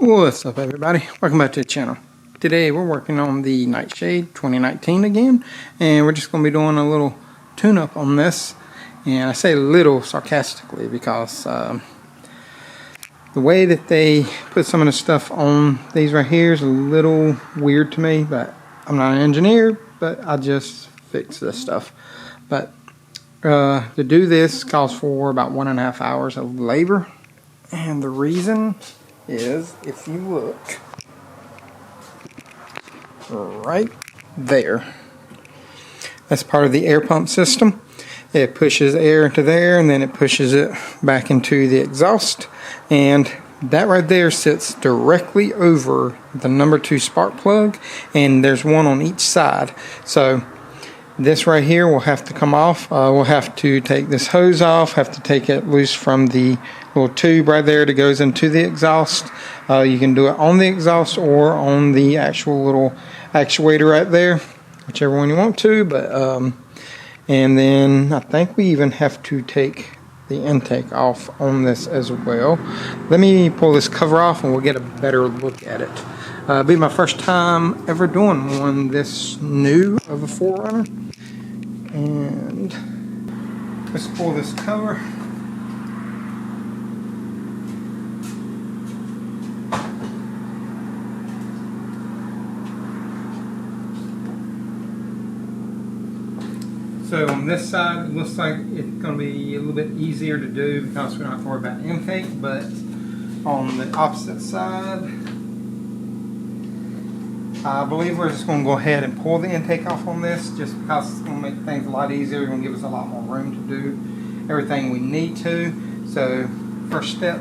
What's up, everybody? Welcome back to the channel. Today we're working on the Nightshade 2019 again, and we're just going to be doing a little tune-up on this. And I say little sarcastically because the way that they put some of the stuff on these right here is a little weird to me, but I'm not an engineer, but I just fix this stuff. But to do this calls for about 1.5 hours of labor, and the reason is, if you look right there, that's part of the air pump system. It pushes air into there and then it pushes it back into the exhaust, and that right there sits directly over the number 2 spark plug, and there's one on each side. So this right here will have to come off. We'll have to take this hose off, have to take it loose from the little tube right there that goes into the exhaust. You can do it on the exhaust or on the actual little actuator right there, whichever one you want to. But and then I think we even have to take the intake off on this as well. Let me pull this cover off and we'll get a better look at it. It'll be my first time ever doing one this new of a 4Runner. And let's pull this cover. So on this side, it looks like it's going to be a little bit easier to do because we don't have to worry about intake. But on the opposite side, I believe we're just going to go ahead and pull the intake off on this, just because it's going to make things a lot easier. It's going to give us a lot more room to do everything we need to. So first step,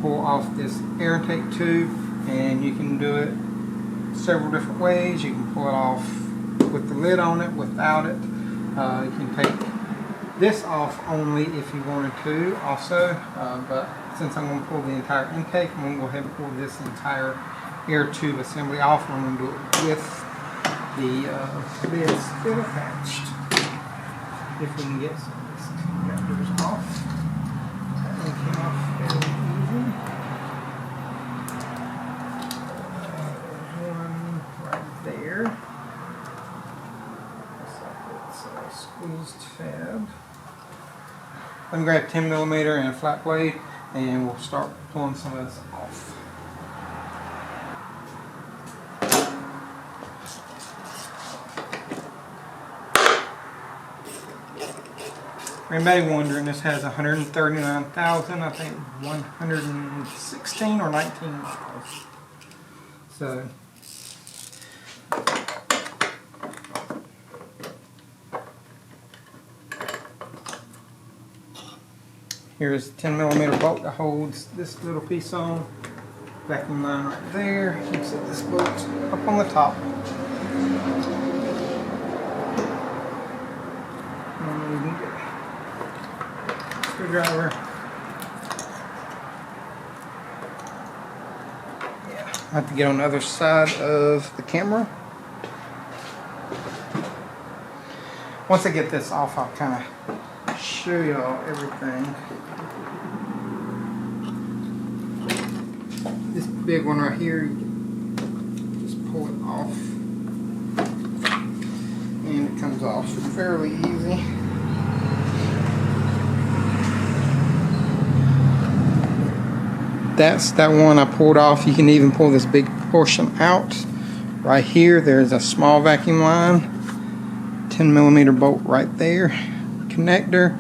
pull off this air intake tube, and you can do it several different ways. You can pull it off with the lid on it, without it. You can take this off only if you wanted to also, but since I'm going to pull the entire intake, I'm going to go ahead and pull this entire air tube assembly off, and I'm going to do it with the lid still attached. If we can get some of these connectors off. That one came off fairly easy. There's one right there. Squeezed fab. Let me grab 10mm and a flat blade, and we'll start pulling some of this off. For anybody wondering, this has 139,000, I think 116 or 19 miles. So here's a 10mm bolt that holds this little piece on. Vacuum line right there. You can set this bolt up on the top. And we can get a screwdriver. Yeah, I have to get on the other side of the camera. Once I get this off, I'll kind of show y'all everything. This big one right here, you can just pull it off, and it comes off fairly easy. That's that one I pulled off. You can even pull this big portion out. Right here, there's a small vacuum line, 10mm bolt right there, connector.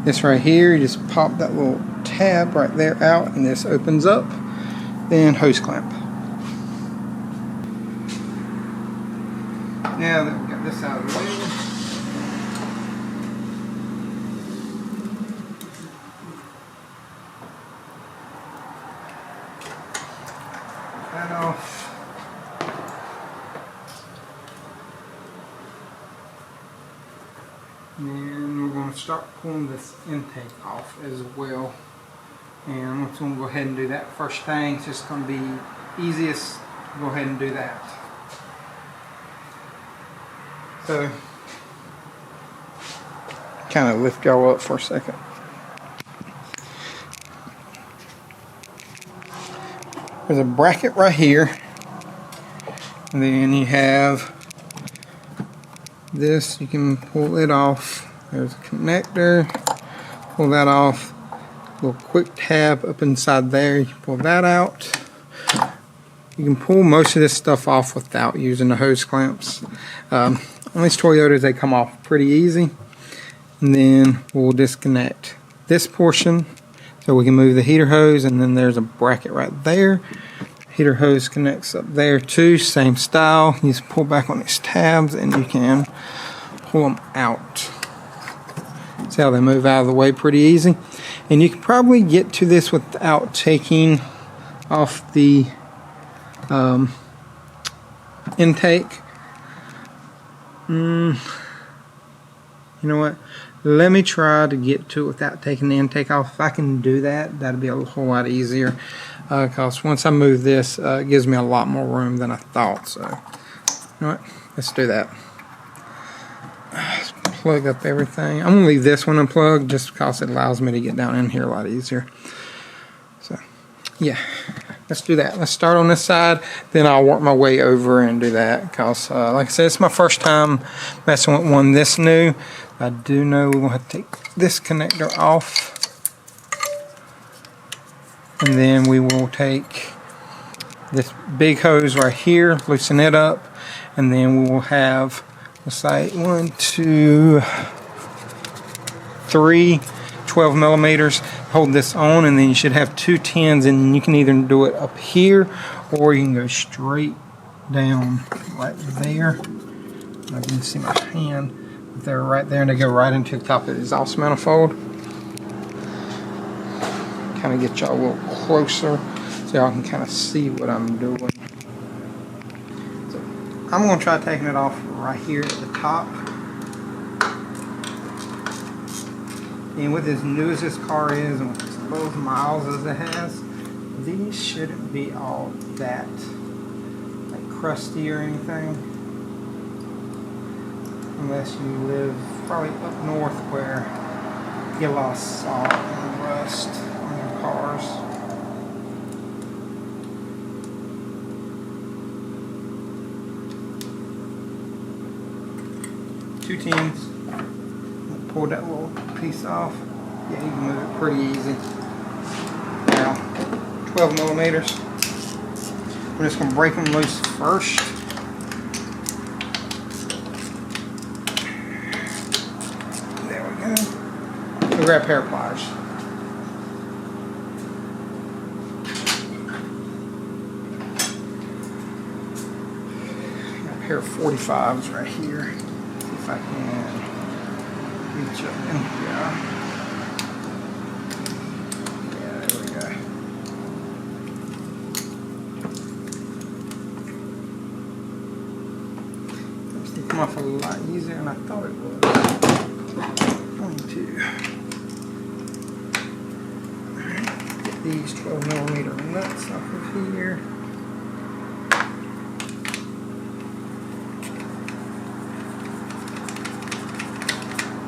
This right here, you just pop that little tab right there out, and this opens up. Then hose clamp. Now that we've got this out of the way, that off. And we're going to start pulling this intake off as well. And I'm just going to go ahead and do that first thing. It's just going to be easiest to go ahead and do that. So, kind of lift y'all up for a second. there's a bracket right here, and then you have this. You can pull it off. There's a connector. Pull that off. Little quick tab up inside there. You can pull that out. You can pull most of this stuff off without using the hose clamps. On these Toyotas, they come off pretty easy. And then we'll disconnect this portion so we can move the heater hose, and then there's a bracket right there. Heater hose connects up there too, same style. You just pull back on these tabs and you can pull them out. See how they move out of the way pretty easy. And you can probably get to this without taking off the intake. You know what? Let me try to get to it without taking the intake off. If I can do that, that'll be a whole lot easier. Because once I move this, it gives me a lot more room than I thought. So, you know what? Let's do that. Let's plug up everything. I'm going to leave this one unplugged just because it allows me to get down in here a lot easier. So, yeah. Let's do that. Let's start on this side, then I'll work my way over and do that. Because, like I said, it's my first time messing with one this new. I do know we're going to have to take this connector off. And then we will take this big hose right here, loosen it up, and then we will have, let's say, 1, 2, 3 12 millimeters. Hold this on, and then you should have 2 10s, and you can either do it up here or you can go straight down right there. I can see my hand. They're right there, and they go right into the top of the exhaust manifold. Kind of get y'all a little closer so y'all can kind of see what I'm doing. So I'm going to try taking it off right here at the top. And with as new as this car is and with as low miles as it has, these shouldn't be all that like crusty or anything. Unless you live probably up north where you get a lot of salt and rust on your cars. Two tens. Pull that little piece off. Yeah, you can move it pretty easy. Now, 12 millimeters. I'm just going to break them loose first. There we go. We'll grab a pair of pliers. Got a pair of 45s right here. See if I can reach up in here. Yeah, there we go. It's come off a lot easier than I thought it would. 22. Alright, get these 12 millimeter nuts off of here.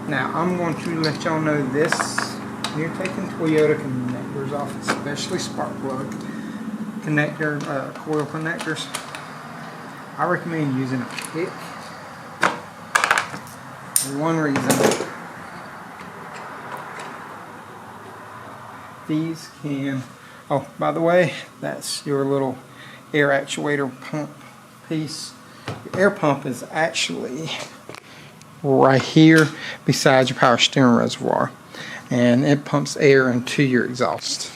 Now, I'm going to let y'all know this. When you're taking Toyota connectors off, especially spark plug connector, coil connectors, I recommend using a pick. For one reason. These can, oh, by the way, that's your little air actuator pump piece. Your air pump is actually right here beside your power steering reservoir, and it pumps air into your exhaust.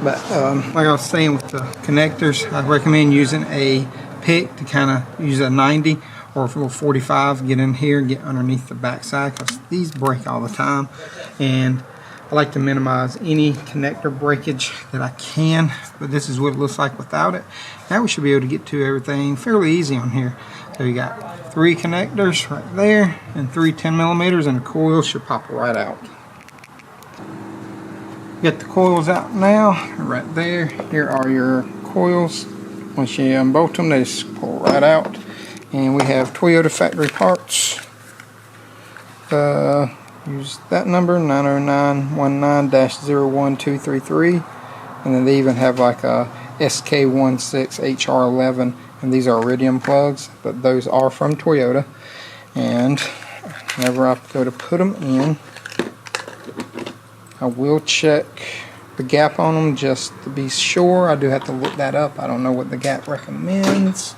But like I was saying with the connectors, I recommend using a pick to kind of use a 90 or a little 45, get in here and get underneath the backside, because these break all the time, and I like to minimize any connector breakage that I can, but this is what it looks like without it. Now we should be able to get to everything fairly easy on here. So you got 3 connectors right there and 3 10 millimeters, and the coil should pop right out. Get the coils out now, right there. Here are your coils. Once you unbolt them, they just pull right out. And we have Toyota factory parts. use that number 90919-01233, and then they even have like a SK16HR11, and these are iridium plugs, but those are from Toyota. And whenever I go to put them in, I will check the gap on them just to be sure. I do have to look that up. I don't know what the gap recommends.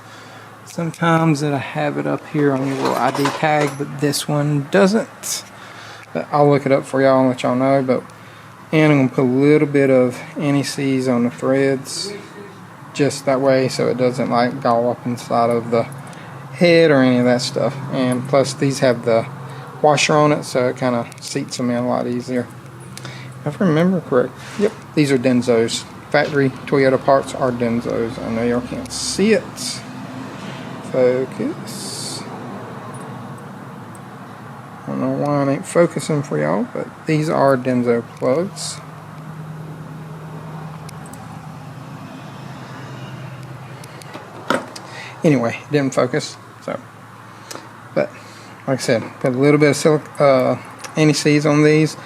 Sometimes I have it up here on your little ID tag, but this one doesn't. But I'll look it up for y'all and let y'all know. And I'm going to put a little bit of anti-seize on the threads, just that way so it doesn't like go up inside of the head or any of that stuff. And plus these have the washer on it, so it kind of seats them in a lot easier. If I remember correct, yep, these are Denzos. Factory Toyota parts are Denzos. I know y'all can't see it. Focus. I don't know why I ain't focusing for y'all, but these are Denso plugs. Anyway, it didn't focus, so. But like I said, put a little bit of anti-seize on these.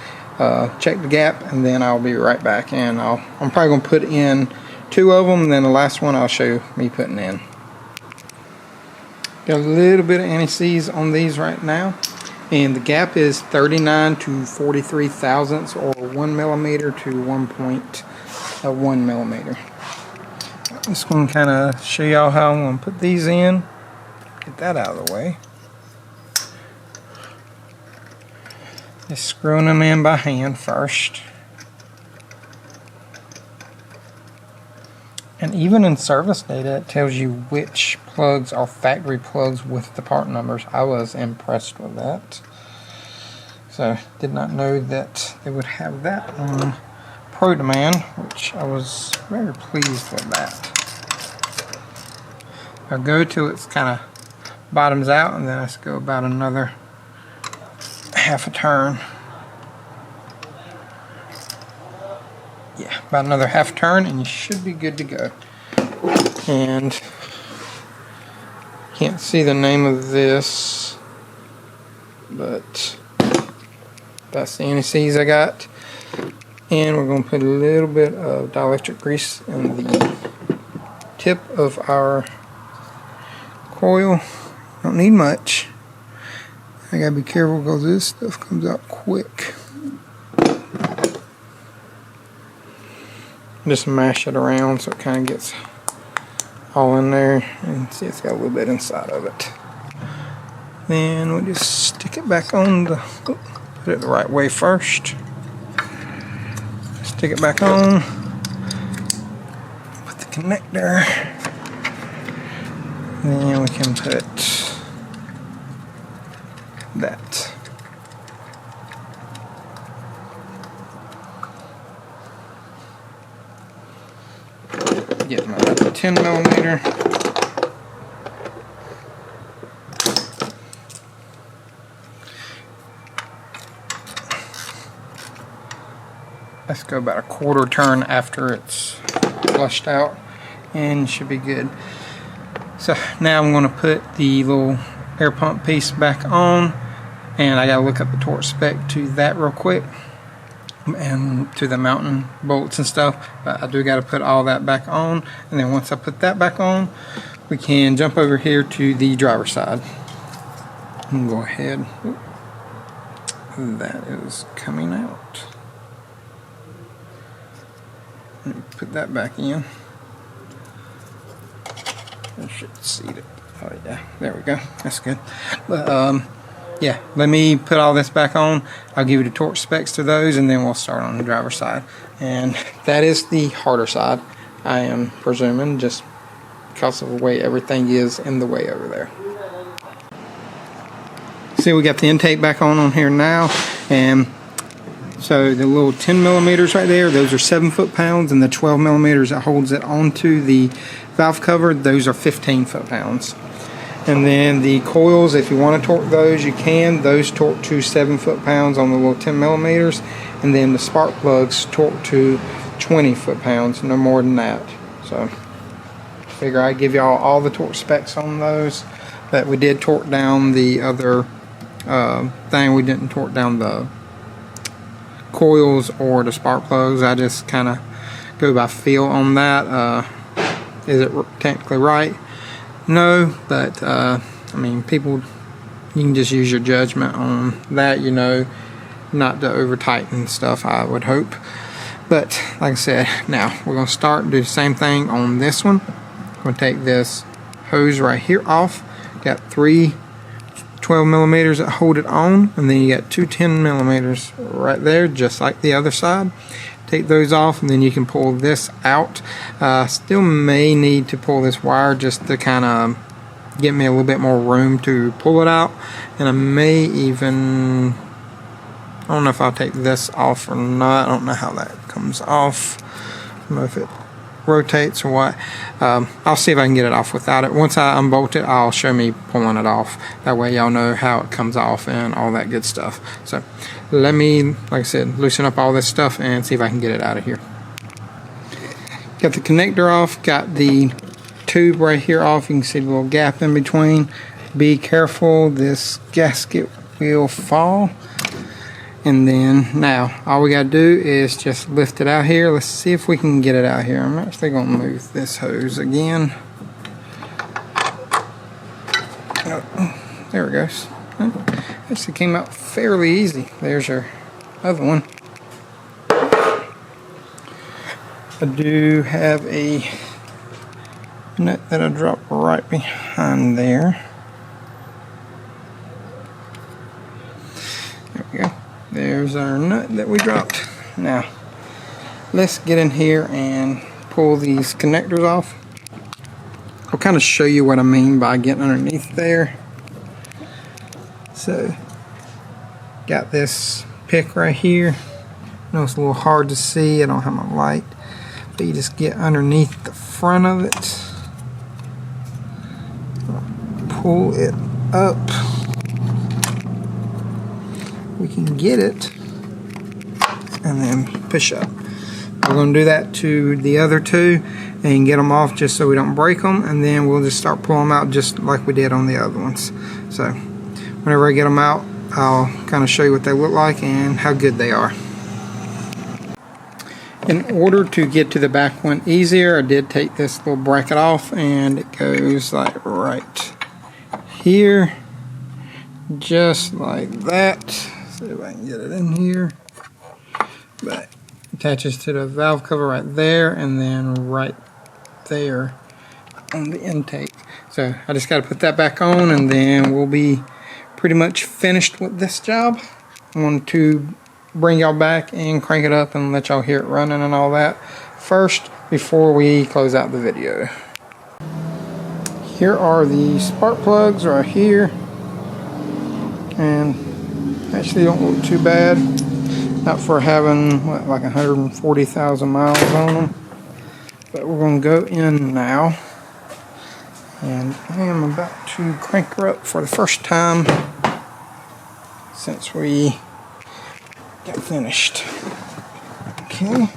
Check the gap, and then I'll be right back. And I'm probably gonna put in 2 of them, and then the last one I'll show me putting in. Got a little bit of anti-seize on these right now, and the gap is 39 to 43 thousandths, or 1 millimeter to 1.1 millimeter. I'm just gonna kind of show y'all how I'm gonna put these in. Get that out of the way. Just screwing them in by hand first. And even in service data, it tells you which plugs are factory plugs with the part numbers. I was impressed with that. So, did not know that they would have that on Pro Demand, which I was very pleased with that. I'll go till it's kind of bottoms out, and then I just go about another half a turn. Yeah, about another half turn, and you should be good to go. And can't see the name of this, but that's the anti-seize I got. And we're going to put a little bit of dielectric grease in the tip of our coil. Don't need much. I gotta be careful because this stuff comes out quick. Just mash it around so it kind of gets all in there, and see it's got a little bit inside of it. Then we'll just stick it back on the, put it the right way first. Stick it back on. Put the connector. Then we can put that. Get my 10 millimeter. Let's go about a quarter turn after it's flushed out, and should be good. So now I'm going to put the little air pump piece back on, and I got to look up the torque spec to that real quick, and to the mounting bolts and stuff. But I do got to put all that back on, and then once I put that back on, we can jump over here to the driver's side and go ahead. That is coming out. Let me put that back in. I should seat it. Oh yeah, there we go. That's good. But yeah, let me put all this back on. I'll give you the torque specs to those, and then we'll start on the driver's side. And that is the harder side, I am presuming, just because of the way everything is in the way over there. See, we got the intake back on here now, and so the little 10 millimeters right there, those are 7 foot-pounds, and the 12 millimeters that holds it onto the valve cover, those are 15 foot-pounds. And then the coils, if you want to torque those, you can. Those torque to 7 foot-pounds on the little 10 millimeters, and then the spark plugs torque to 20 foot-pounds, no more than that. So, figure I'd give y'all all the torque specs on those. But we did torque down the other thing. We didn't torque down the coils or the spark plugs. I just kind of go by feel on that. Is it technically right? No, but I mean, people, you can just use your judgment on that, you know, not to over tighten stuff, I would hope. But like I said, now we're going to start and do the same thing on this one. I'm going to take this hose right here off. Got 3 12 millimeters that hold it on, and then you got 2 10 millimeters right there, just like the other side. Take those off, and then you can pull this out. Still may need to pull this wire just to kind of get me a little bit more room to pull it out. And I may even, I don't know if I'll take this off or not. I don't know how that comes off. I don't know if it rotates or what. I'll see if I can get it off without it. Once I unbolt it, I'll show me pulling it off. That way y'all know how it comes off and all that good stuff. So let me, like I said, loosen up all this stuff and see if I can get it out of here. Got the connector off, got the tube right here off. You can see the little gap in between. Be careful, this gasket will fall. And then now all we gotta do is just lift it out here. Let's see if we can get it out here. I'm actually gonna move this hose again. Oh, there it goes. Actually came out fairly easy. There's your other one. I do have a nut that I dropped right behind there. There we go. There's our nut that we dropped. Now, let's get in here and pull these connectors off. I'll kind of show you what I mean by getting underneath there. So, got this pick right here. I know it's a little hard to see, I don't have my light, but you just get underneath the front of it. Pull it up. We can get it and then push up. We're going to do that to the other two and get them off just so we don't break them, and then we'll just start pulling them out just like we did on the other ones. So whenever I get them out, I'll kind of show you what they look like and how good they are. In order to get to the back one easier, I did take this little bracket off, and it goes like right here, just like that. See if I can get it in here. But it attaches to the valve cover right there, and then right there on the intake. So I just got to put that back on, and then we'll be pretty much finished with this job. I want to bring y'all back and crank it up and let y'all hear it running and all that first before we close out the video. Here are the spark plugs right here, and actually don't look too bad, not for having what, like 140,000 miles on them. But we're going to go in now, and I am about to crank her up for the first time since we got finished. Okay,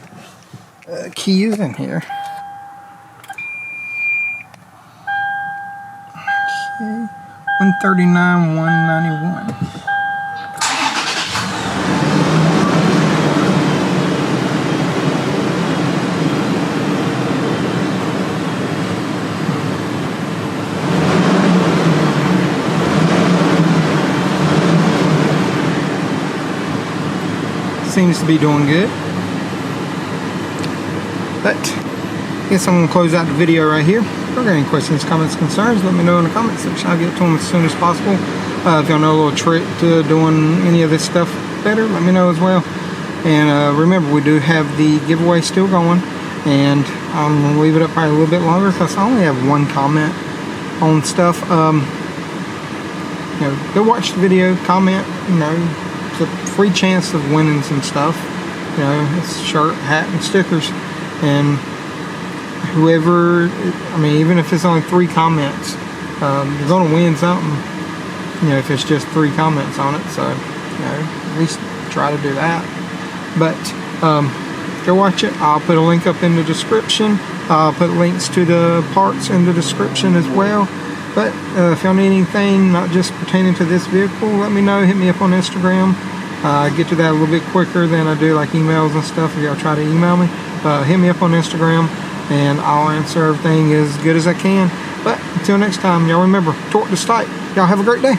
key is in here. Okay, 139, 191. Seems to be doing good. But I guess I'm going to close out the video right here. If you got any questions, comments, concerns, let me know in the comment section. I'll get to them as soon as possible. If y'all know a little trick to doing any of this stuff better, let me know as well. And remember, we do have the giveaway still going, and I'm going to leave it up probably a little bit longer because I only have one comment on stuff. You know, go watch the video, comment, you know. A free chance of winning some stuff, you know, it's shirt, hat, and stickers. And whoever, I mean, even if it's only 3 comments, you're gonna win something, you know, if it's just 3 comments on it. So, you know, at least try to do that. But go watch it. I'll put a link up in the description. I'll put links to the parts in the description as well. But if y'all need anything not just pertaining to this vehicle, let me know. Hit me up on Instagram, I get to that a little bit quicker than I do like emails and stuff. If y'all try to email me, hit me up on Instagram and I'll answer everything as good as I can. But until next time, y'all remember, torque to tight. Y'all have a great day.